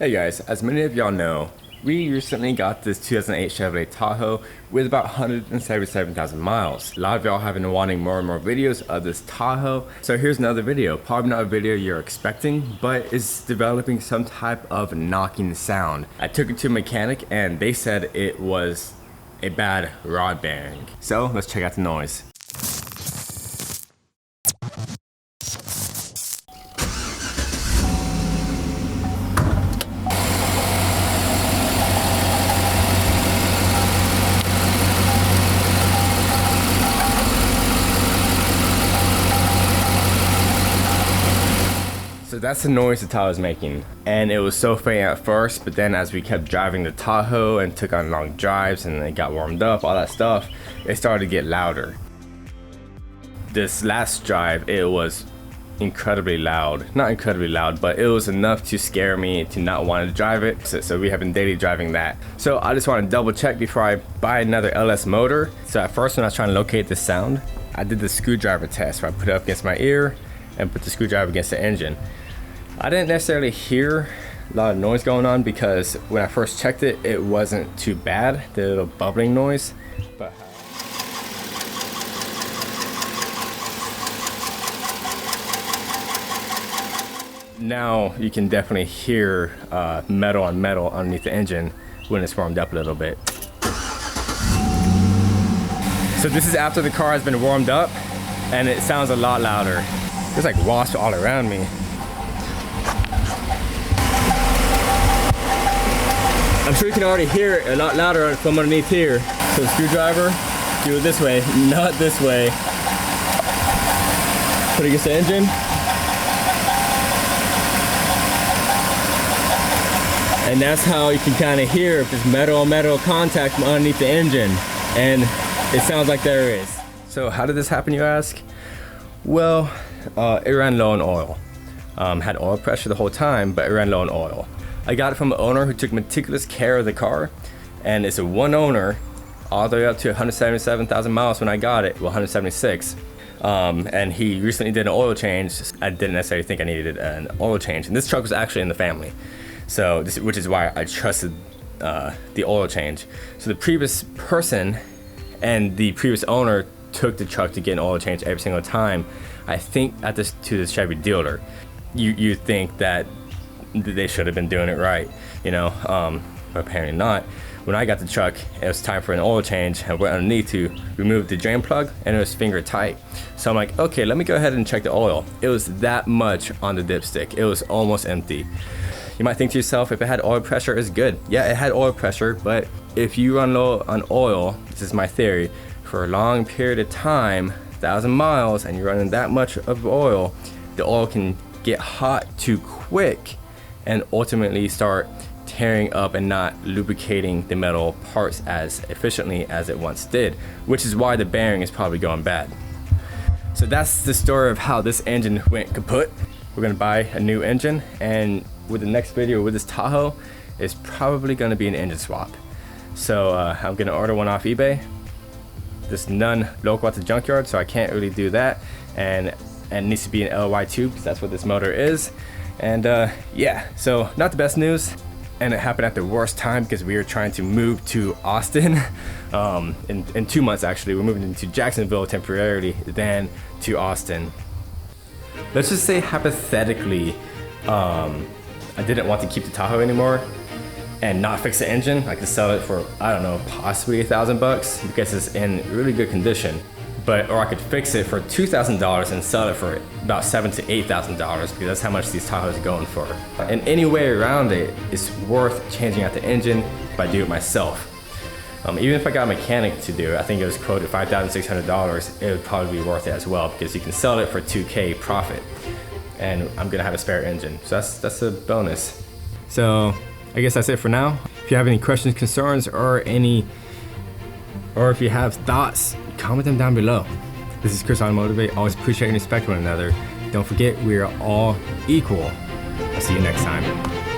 Hey guys, as many of y'all know, we recently got this 2008 Chevrolet Tahoe with about 177,000 miles. A lot of y'all have been wanting more and more videos of this Tahoe. So here's another video, probably not a video you're expecting, but it's developing some type of knocking sound. I took it to a mechanic and they said it was a bad rod bearing. So let's check out the noise. So that's the noise the Tahoe is making, and it was so faint at first, but then as we kept driving the Tahoe and took on long drives and it got warmed up, all that stuff, it started to get louder. This last drive, it was incredibly loud. Not incredibly loud, but it was enough to scare me to not want to drive it. So we have been daily driving that. So I just want to double check before I buy another LS motor. So at first when I was trying to locate the sound, I did the screwdriver test where I put it up against my ear and put the screwdriver against the engine. I didn't necessarily hear a lot of noise going on because when I first checked it, it wasn't too bad, the little bubbling noise. But now you can definitely hear metal on metal underneath the engine when it's warmed up a little bit. So this is after the car has been warmed up and it sounds a lot louder. There's like wasps all around me. I'm sure you can already hear it a lot louder from underneath here. So the screwdriver, do it this way, not this way. Put it against the engine. And that's how you can kind of hear if there's metal on metal contact from underneath the engine. And it sounds like there is. So how did this happen, you ask? Well, it ran low on oil. Had oil pressure the whole time, but it ran low on oil. I got it from an owner who took meticulous care of the car, and it's a one owner all the way up to 177,000 miles when I got it, well 176. And he recently did an oil change. I didn't necessarily think I needed an oil change, and this truck was actually in the family. So which is why I trusted the oil change. So the previous person and the previous owner took the truck to get an oil change every single time. I think to this Chevy dealer. You think that they should have been doing it right, you know, but apparently not. When I got the truck, it was time for an oil change. I went underneath to remove the drain plug and it was finger tight. So I'm like, okay, let me go ahead and check the oil. It was that much on the dipstick. It was almost empty. You might think to yourself, if it had oil pressure, it's good. Yeah, it had oil pressure, but if you run low on oil, this is my theory, for a long period of time, 1,000 miles, and you're running that much of oil, the oil can get hot too quick and ultimately start tearing up and not lubricating the metal parts as efficiently as it once did, which is why the bearing is probably going bad. So that's the story of how this engine went kaput. We're gonna buy a new engine, and with the next video with this Tahoe, it's probably gonna be an engine swap. So I'm gonna order one off eBay. There's none local at the junkyard, so I can't really do that, and it needs to be an LY2 because that's what this motor is. And yeah, so not the best news, and it happened at the worst time because we were trying to move to Austin in 2 months. Actually, we're moving into Jacksonville temporarily, then to Austin. Let's just say hypothetically I didn't want to keep the Tahoe anymore and not fix the engine. I could sell it for, I don't know, possibly $1,000 because it's in really good condition. Or I could fix it for $2,000 and sell it for about $7,000 to $8,000 because that's how much these Tahoes are going for. And any way around it, it's worth changing out the engine if I do it myself. Even if I got a mechanic to do it, I think it was quoted $5,600, it would probably be worth it as well because you can sell it for $2K profit. And I'm gonna have a spare engine, so that's a bonus. So I guess that's it for now. If you have any questions, concerns, or if you have thoughts, comment them down below. This is Chris AutoMotivate. Always appreciate and respect one another. Don't forget, we are all equal. I'll see you next time.